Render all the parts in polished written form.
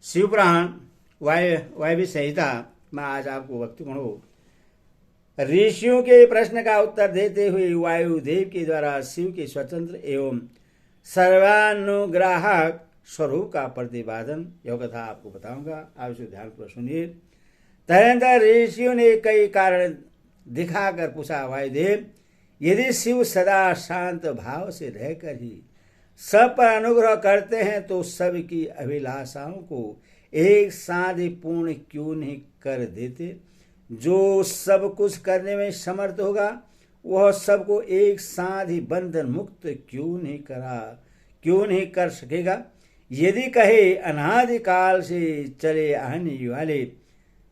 शिवपुराण वायव्य संहिता में आज आपको वक्तव्य पढ़ो। ऋषियों के प्रश्न का उत्तर देते हुए वायुदेव के द्वारा शिव के स्वतंत्र एवं सर्वानुग्राहक स्वरूप का प्रतिपादन यह कथा आपको बताऊंगा। आप इसे ध्यानपूर्वक सुनिए। तदनंतर ऋषियों ने कई कारण दिखाकर पूछा, वायुदेव, यदि शिव सदा शांत भाव से रहकर ही सब पर अनुग्रह करते हैं तो सबकी अभिलाषाओं को एक साथ ही पूर्ण क्यों नहीं कर देते? जो सब कुछ करने में समर्थ होगा वह सबको एक साथ ही बंधन मुक्त क्यों नहीं कर सकेगा? यदि कहे अनादिकाल से चले आने वाले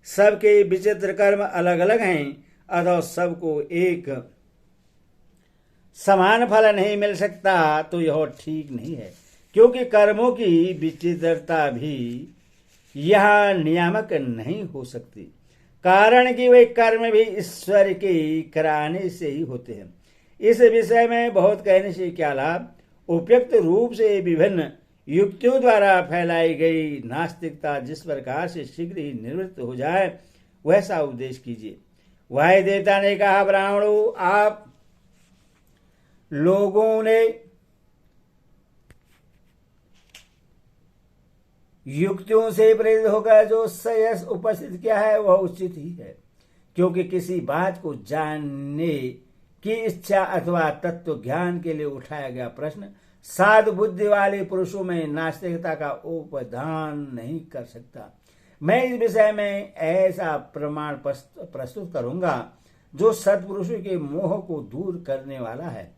सबके विचित्र कर्म अलग अलग हैं अतः सबको एक समान फल नहीं मिल सकता तो यह ठीक नहीं है, क्योंकि कर्मों की विचित्रता भी यह नियामक नहीं हो सकती, कारण कि वे कर्म भी ईश्वर के कराने से ही होते हैं। इस विषय में बहुत कहने से क्या लाभ? उपयुक्त रूप से विभिन्न युक्तियों द्वारा फैलाई गई नास्तिकता जिस प्रकार से शीघ्र ही निवृत्त हो जाए वैसा उपदेश कीजिए। वायु देवता ने कहा, ब्राह्मणों, आप लोगों ने युक्तियों से प्रेरित होकर जो श्रेयस उपस्थित किया है वह उचित ही है, क्योंकि किसी बात को जानने की इच्छा अथवा तत्व ज्ञान के लिए उठाया गया प्रश्न साधु बुद्धि वाले पुरुषों में नास्तिकता का उपदान नहीं कर सकता। मैं इस विषय में ऐसा प्रमाण प्रस्तुत करूंगा जो सत्पुरुषों के मोह को दूर करने वाला है।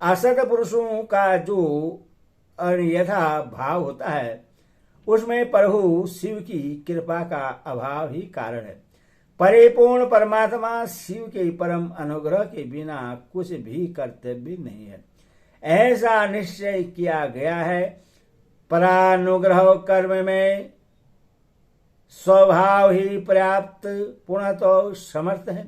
असत पुरुषों का जो अन्यथा भाव होता है उसमें प्रभु शिव की कृपा का अभाव ही कारण है। परिपूर्ण परमात्मा शिव के परम अनुग्रह के बिना कुछ भी कर्तव्य नहीं है, ऐसा निश्चय किया गया है। परानुग्रह कर्म में स्वभाव ही पर्याप्त पूर्णतः समर्थ है,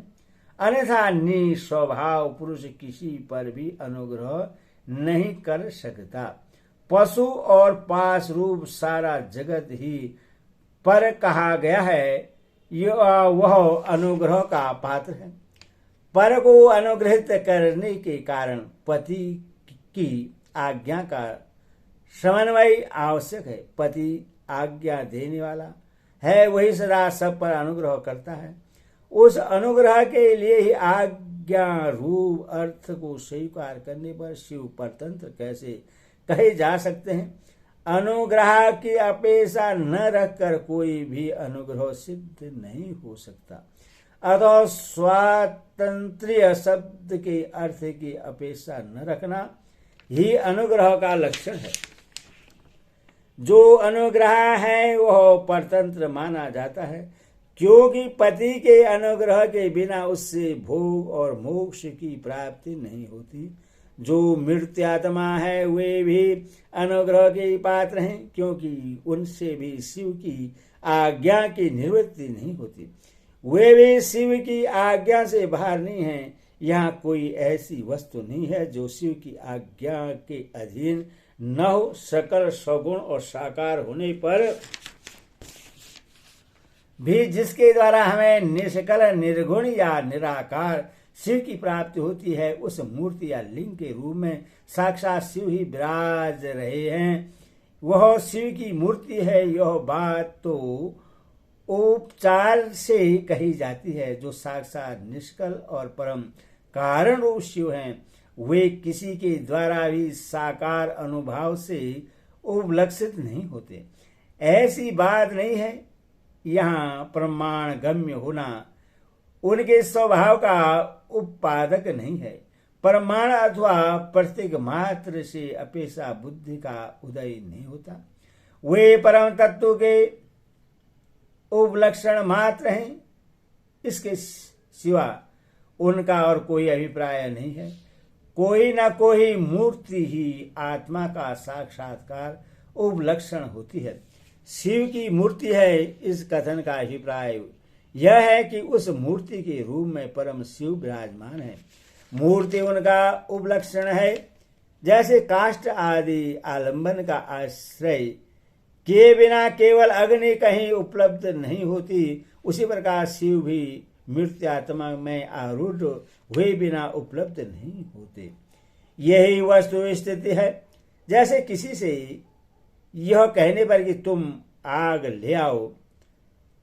अन्यथा निस्वभाव पुरुष किसी पर भी अनुग्रह नहीं कर सकता। पशु और पास रूप सारा जगत ही पर कहा गया है, वह अनुग्रह का पात्र है। पर को अनुग्रहित करने के कारण पति की आज्ञा का समन्वय आवश्यक है। पति आज्ञा देने वाला है, वही सदा सब पर अनुग्रह करता है। उस अनुग्रह के लिए ही आज्ञा रूप अर्थ को स्वीकार करने पर शिव परतंत्र कैसे कहे जा सकते हैं? अनुग्रह की अपेक्षा न रखकर कोई भी अनुग्रह सिद्ध नहीं हो सकता। अतः स्वातंत्र्य शब्द के अर्थ की अपेक्षा न रखना ही अनुग्रह का लक्षण है। जो अनुग्रह है वह परतंत्र माना जाता है, क्योंकि पति के अनुग्रह के बिना उससे भोग और मोक्ष की प्राप्ति नहीं होती। जो मृत्यात्मा है वे भी अनुग्रह के पात्र हैं, क्योंकि उनसे भी शिव की आज्ञा की निवृत्ति नहीं होती। वे भी शिव की आज्ञा से बाहर नहीं हैं। यहाँ कोई ऐसी वस्तु नहीं है जो शिव की आज्ञा के अधीन न हो। सकल सगुण और साकार होने पर भी जिसके द्वारा हमें निष्कल निर्गुण या निराकार शिव की प्राप्ति होती है, उस मूर्ति या लिंग के रूप में साक्षात शिव ही विराज रहे हैं, वह शिव की मूर्ति है। यह बात तो उपचार से कही जाती है। जो साक्षात निष्कल और परम कारण रूप शिव हैं, वे किसी के द्वारा भी साकार अनुभाव से उपलक्षित नहीं होते। ऐसी बात नहीं है। यहाँ प्रमाण गम्य होना उनके स्वभाव का उत्पादक नहीं है। प्रमाण अथवा प्रतीक मात्र से अपेक्षा बुद्धि का उदय नहीं होता। वे परम तत्व के उपलक्षण मात्र हैं, इसके सिवा उनका और कोई अभिप्राय नहीं है। कोई न कोई मूर्ति ही आत्मा का साक्षात्कार उपलक्षण होती है। शिव की मूर्ति है, इस कथन का अभिप्राय यह है कि उस मूर्ति के रूप में परम शिव विराजमान है। मूर्ति उनका उपलक्षण है। जैसे काष्ठ आदि आलंबन का आश्रय किए बिना केवल अग्नि कहीं उपलब्ध नहीं होती, उसी प्रकार शिव भी मृत्यात्मा में आरूढ़ हुए बिना उपलब्ध नहीं होते। यही वस्तु स्थिति है। जैसे किसी से यह कहने पर कि तुम आग ले आओ,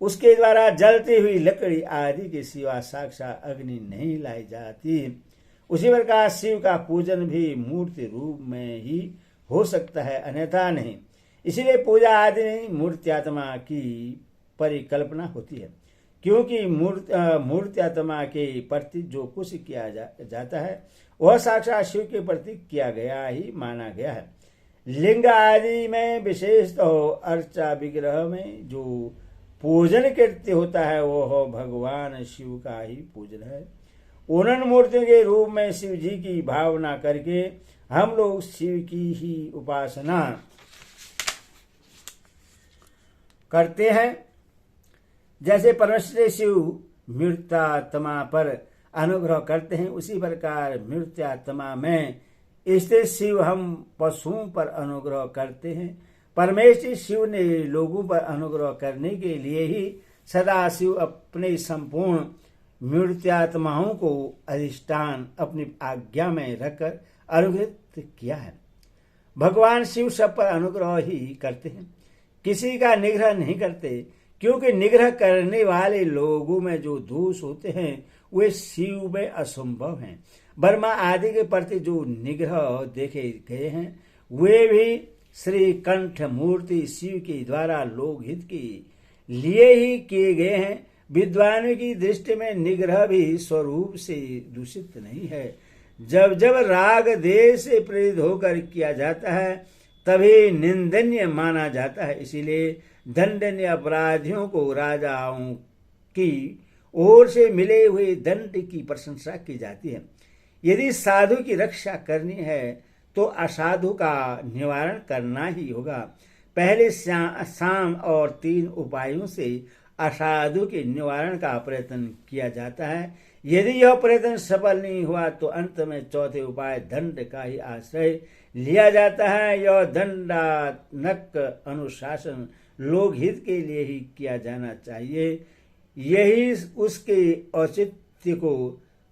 उसके द्वारा जलती हुई लकड़ी आदि के सिवा साक्षात अग्नि नहीं लाई जाती, उसी प्रकार शिव का पूजन भी मूर्ति रूप में ही हो सकता है, अन्यथा नहीं। इसीलिए पूजा आदि में मूर्त्यात्मा की परिकल्पना होती है, क्योंकि मूर्त्यात्मा के प्रति जो कुछ किया जाता है वह साक्षात शिव के प्रति किया गया ही माना गया है। लिंग आदि में विशेषतः अर्चा विग्रह में जो पूजन कृत्य होता है वह भगवान शिव का ही पूजन है। उन मूर्तियों के रूप में शिव जी की भावना करके हम लोग शिव की ही उपासना करते हैं। जैसे परमेश्वर शिव मृत्यात्मा पर अनुग्रह करते हैं, उसी प्रकार मृत्यात्मा में स्थित शिव हम पशुओं पर अनुग्रह करते हैं। परमेश्वर शिव ने लोगों पर अनुग्रह करने के लिए ही सदा शिव अपने संपूर्ण मृत्यात्माओं को अधिष्ठान अपनी आज्ञा में रखकर अनुग्रहित किया है। भगवान शिव सब पर अनुग्रह ही करते हैं, किसी का निग्रह नहीं करते, क्योंकि निग्रह करने वाले लोगों में जो दोष होते हैं वे शिव में असंभव हैं। ब्रह्मा आदि के प्रति जो निग्रह देखे गए हैं वे भी श्री कंठ मूर्ति शिव के द्वारा लोकहित के लिए ही किए गए हैं। विद्वानों की दृष्टि में निग्रह भी स्वरूप से दूषित नहीं है। जब जब राग देश से प्रेरित होकर किया जाता है तभी निंदनीय माना जाता है। इसीलिए दंडनीय अपराधियों को राजाओं की ओर से मिले हुए दंड की प्रशंसा की जाती है। यदि साधु की रक्षा करनी है तो असाधु का निवारण करना ही होगा। पहले साम और 3 उपायों से असाधु के निवारण का प्रयत्न किया जाता है। यदि यह प्रयत्न सफल नहीं हुआ तो अंत में चौथे उपाय दंड का ही आश्रय लिया जाता है। यह दंडात्मक अनुशासन लोकहित के लिए ही किया जाना चाहिए। यही उसके औचित्य को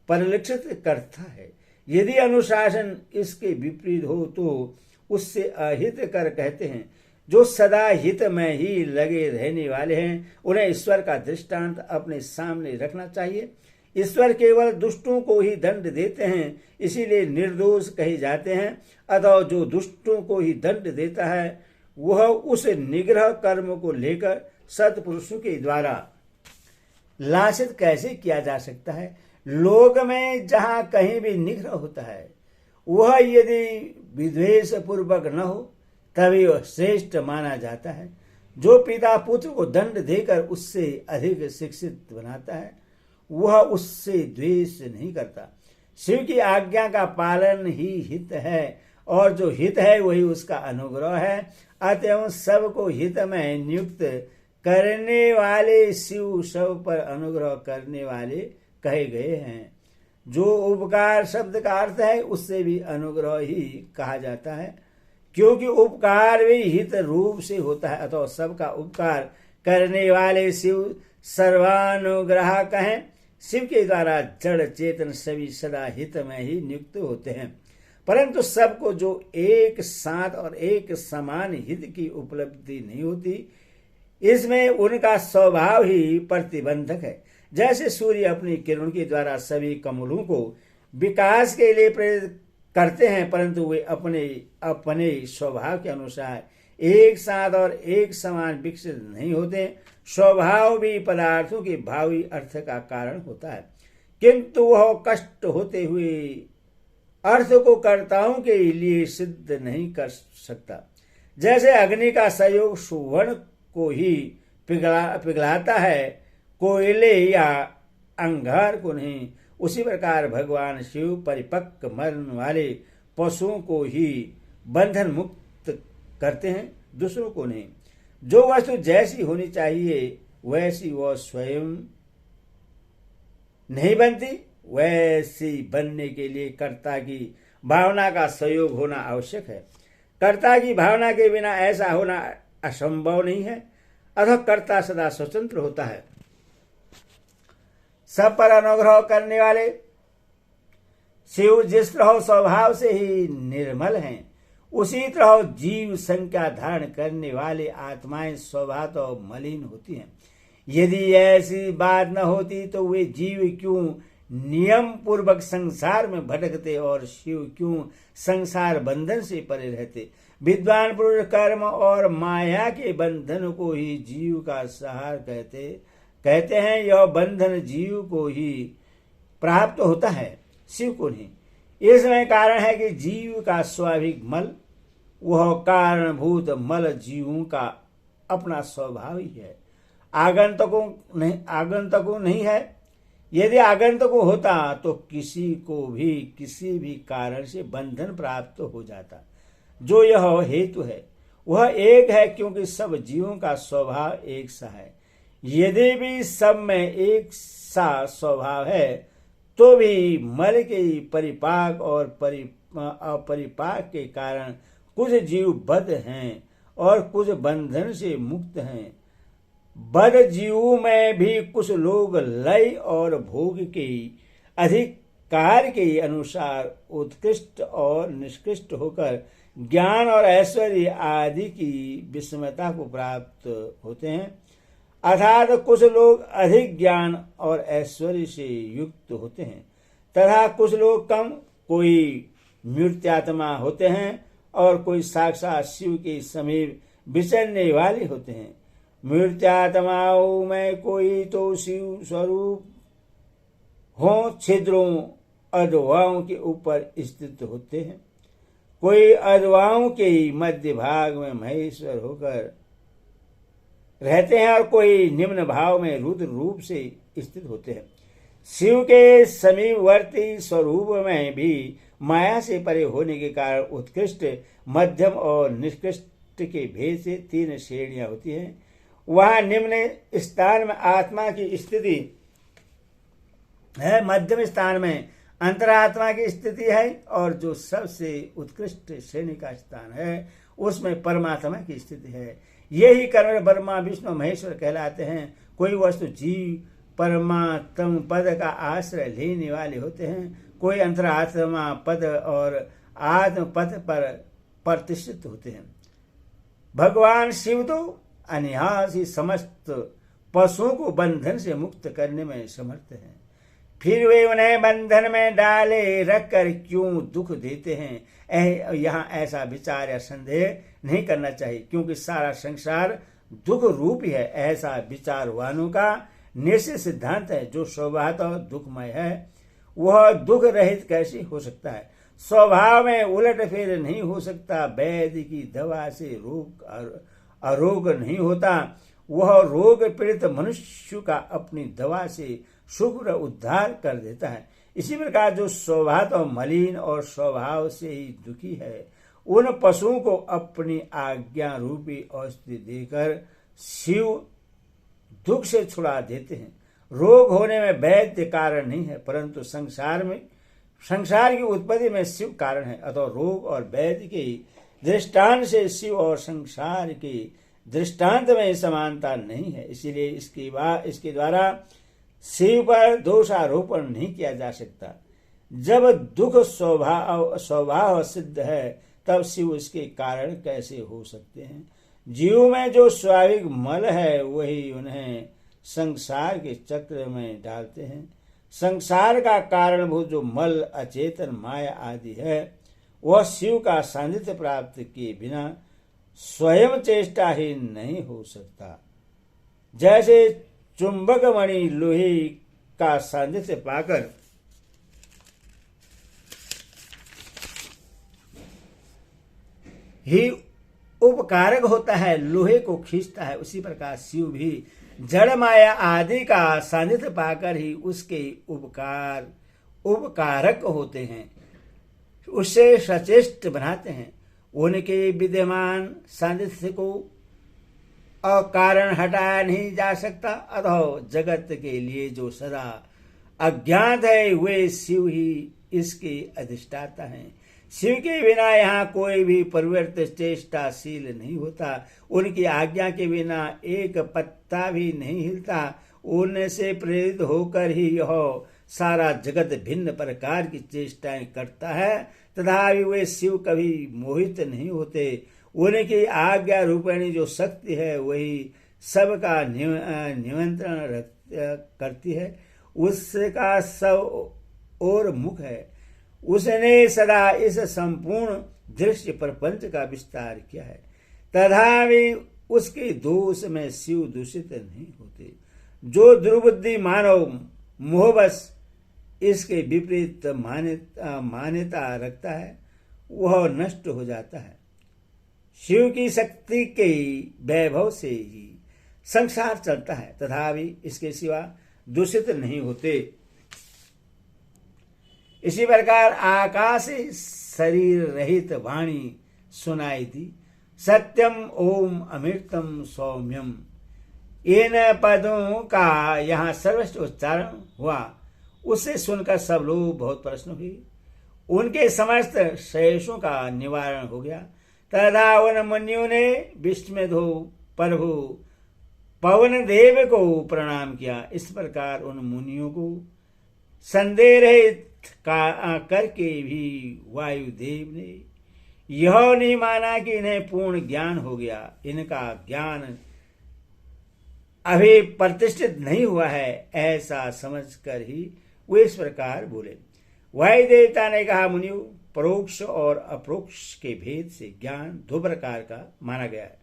परिलक्षित करता है। यदि अनुशासन इसके विपरीत हो तो उससे अहित कर कहते हैं। जो सदा हित में ही लगे रहने वाले हैं उन्हें ईश्वर का दृष्टांत अपने सामने रखना चाहिए। ईश्वर केवल दुष्टों को ही दंड देते हैं, इसीलिए निर्दोष कहे जाते हैं। अतः जो दुष्टों को ही दंड देता है वह उस निग्रह कर्म को लेकर सत्पुरुषों के द्वारा लाछित कैसे किया जा सकता है। लोक में जहाँ कहीं भी निग्रह होता है वह यदि विद्वेष पूर्वक न हो तभी वह श्रेष्ठ माना जाता है। जो पिता पुत्र को दंड देकर उससे अधिक शिक्षित बनाता है वह उससे द्वेष नहीं करता। शिव की आज्ञा का पालन ही हित है और जो हित है वही उसका अनुग्रह है। अतएव सबको हित में नियुक्त करने वाले शिव सब पर अनुग्रह करने वाले कहे गए हैं। जो उपकार शब्द का अर्थ है उससे भी अनुग्रह ही कहा जाता है, क्योंकि उपकार भी हित रूप से होता है। अतः सबका उपकार करने वाले शिव सर्वानुग्राहक हैं। शिव के द्वारा जड़ चेतन सभी सदा हित में ही नियुक्त होते हैं, परंतु सबको जो एक साथ और एक समान हित की उपलब्धि नहीं होती, इसमें उनका स्वभाव ही प्रतिबंधक है। जैसे सूर्य अपनी किरण के द्वारा सभी कमलों को विकास के लिए प्रेरित करते हैं, परंतु वे अपने अपने स्वभाव के अनुसार एक साथ और एक समान विकसित नहीं होते। स्वभाव भी पदार्थों के भावी अर्थ का कारण होता है, किंतु वह कष्ट होते हुए अर्थ को कर्ताओं के लिए सिद्ध नहीं कर सकता। जैसे अग्नि का सहयोग सुवर्ण को ही पिघलाता है, कोयले या अंगार को नहीं, उसी प्रकार भगवान शिव परिपक्व मन वाले पशुओं को ही बंधन मुक्त करते हैं, दूसरों को नहीं। जो वस्तु जैसी होनी चाहिए वैसी वह स्वयं नहीं बनती, वैसी बनने के लिए कर्ता की भावना का सहयोग होना आवश्यक है। कर्ता की भावना के बिना ऐसा होना असंभव नहीं है, अतः कर्ता सदा स्वतंत्र होता है। सब पर अनुग्रह करने वाले शिव जिस तरह स्वभाव से ही निर्मल हैं, उसी तरह जीव संख्या धारण करने वाले आत्माएं स्वभावतः मलिन होती हैं। यदि ऐसी बात न होती तो वे जीव क्यों नियम पूर्वक संसार में भटकते और शिव क्यों संसार बंधन से परे रहते। विद्वान पुरुष कर्म और माया के बंधन को ही जीव का सहार कहते हैं। यह बंधन जीव को ही प्राप्त होता है, शिव को नहीं। इसमें कारण है कि जीव का स्वाभाविक मल, वह कारणभूत मल जीवों का अपना स्वभाव ही है, आगंतुकों नहीं है। यदि आगंतुक होता तो किसी को भी किसी भी कारण से बंधन प्राप्त हो जाता। जो यह हेतु है वह एक है, क्योंकि सब जीवों का स्वभाव एक सा है। यदि भी सब में एक सा स्वभाव है तो भी मल के परिपाक और अपरिपाक के कारण कुछ जीव बद्ध हैं और कुछ बंधन से मुक्त हैं। बद्ध जीवों में भी कुछ लोग लय और भोग के अधिकार के अनुसार उत्कृष्ट और निष्कृष्ट होकर ज्ञान और ऐश्वर्य आदि की विषमता को प्राप्त होते हैं। अर्थात कुछ लोग अधिक ज्ञान और ऐश्वर्य से युक्त होते हैं तथा कुछ लोग कम, कोई मूर्त्यात्मा होते हैं और कोई साक्षात शिव के समीप विचरने वाले होते हैं। मूर्त्यात्माओं में कोई तो शिव स्वरूप हो छिद्रों अधवाओं के ऊपर स्थित होते हैं, कोई अधवाओं के मध्य भाग में महेश्वर होकर रहते हैं और कोई निम्न भाव में रुद्र रूप से स्थित होते हैं। शिव के समीपवर्ती स्वरूप में भी माया से परे होने के कारण उत्कृष्ट, मध्यम और निष्कृष्ट के भेद से 3 श्रेणियां होती हैं। वहां निम्न स्थान में आत्मा की स्थिति है, मध्यम स्थान में अंतरात्मा की स्थिति है और जो सबसे उत्कृष्ट श्रेणी का स्थान है उसमें परमात्मा की स्थिति है। यही कारण ब्रह्मा विष्णु महेश्वर कहलाते हैं। कोई वस्तु जीव परमात्म पद का आश्रय लेने वाले होते हैं, कोई अंतरात्मा पद और आत्म पद पर प्रतिष्ठित होते हैं। भगवान शिव तो अनायास ही समस्त पशुओं को बंधन से मुक्त करने में समर्थ हैं। फिर वे उन्हें बंधन में डाले रखकर क्यों दुख देते हैं, यहाँ ऐसा विचार या संदेह नहीं करना चाहिए, क्योंकि सारा संसार दुख रूप ही है। ऐसा विचारवानों का निश्चित सिद्धांत है। जो स्वभावतः दुखमय है वह दुख रहित कैसे हो सकता है। स्वभाव में उलट फेर नहीं हो सकता। वैद्य की दवा से रोग अरोग नहीं होता, वह रोग पीड़ित मनुष्य का अपनी दवा से शुक्र उद्धार कर देता है। इसी प्रकार जो स्वभाव मलिन और स्वभाव से ही दुखी है, उन पशुओं को अपनी आज्ञा रूपी औषधि देकर शिव दुख से छुड़ा देते हैं। रोग होने में वैद्य कारण नहीं है, परंतु संसार की उत्पत्ति में शिव कारण है। अतः रोग और वैद्य के दृष्टांत से शिव और संसार के दृष्टांत में समानता नहीं है। इसीलिए इसके द्वारा शिव पर दोषारोपण नहीं किया जा सकता। जब दुख स्वभाव सिद्ध है तब शिव इसके कारण कैसे हो सकते हैं। जीव में जो स्वाभाविक मल है वही उन्हें संसार के चक्र में डालते हैं। संसार का कारणभूत जो मल अचेतन माया आदि है वह शिव का सानिध्य प्राप्त किए बिना स्वयं चेष्टा ही नहीं हो सकता। जैसे चुंबक मणि लोहे का सानिध्य पाकर ही उपकारक होता है, लोहे को खींचता है, उसी प्रकार शिव भी जड़ माया आदि का सानिध्य पाकर ही उसके उपकारक होते हैं, उससे सचेष्ट बनाते हैं। उनके विद्यमान सानिध्य को अकारण हटाया नहीं जा सकता। अतः जगत के लिए जो सदा अज्ञात है वे शिव ही इसके अधिष्ठाता हैं। शिव के बिना यहाँ कोई भी परिवर्तन चेष्टाशील नहीं होता। उनकी आज्ञा के बिना एक पत्ता भी नहीं हिलता। उनसे प्रेरित होकर ही यह सारा जगत भिन्न प्रकार की चेष्टाएं करता है, तथापि वे शिव कभी मोहित नहीं होते। उनकी आज्ञा रूपिणी जो शक्ति है वही सबका नियंत्रण करती है। उसका सब और मुख है। उसने सदा इस संपूर्ण दृश्य प्रपंच का विस्तार किया है, तथापि उसके दोष में शिव दूषित नहीं होते। जो दुर्बुद्धि मानव मोहबस इसके विपरीत मान्यता रखता है वह नष्ट हो जाता है। शिव की शक्ति के वैभव से ही संसार चलता है, तथापि इसके सिवा दूषित नहीं होते। इसी प्रकार आकाश शरीर रहित वाणी सुनाई दी, सत्यम ओम अमृतम सौम्यम। इन पदों का यहाँ सर्वश्रेष्ठ उच्चारण हुआ। उसे सुनकर सब लोग बहुत प्रसन्न हुए। उनके समस्त शेषों का निवारण हो गया। तथा उन मुनियों ने विस्मितो प्रभु पवन देव को प्रणाम किया। इस प्रकार उन मुनियों को संदेह रहित करके भी वायुदेव ने यह नहीं माना कि इन्हें पूर्ण ज्ञान हो गया। इनका ज्ञान अभी प्रतिष्ठित नहीं हुआ है, ऐसा समझकर ही वे इस प्रकार बोले। वायु देवता ने कहा, मुनियों, परोक्ष और अप्रोक्ष के भेद से ज्ञान दो प्रकार का माना गया है।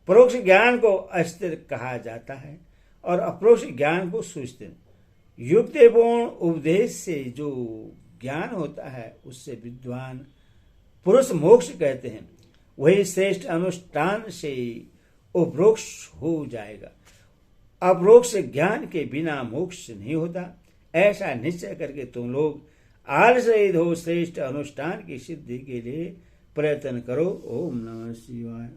परोक्ष ज्ञान को अस्थिर कहा जाता है और अप्रोक्ष ज्ञान को सुस्थिर। युक्तिपूर्ण उपदेश से जो ज्ञान होता है उससे विद्वान पुरुष मोक्ष कहते हैं। वही श्रेष्ठ अनुष्ठान से उपरोक्ष हो जाएगा। अपरोक्ष ज्ञान के बिना मोक्ष नहीं होता। ऐसा निश्चय करके तुम लोग आलस रहित हो श्रेष्ठ अनुष्ठान की सिद्धि के लिए प्रयत्न करो। ओम नमः शिवाय।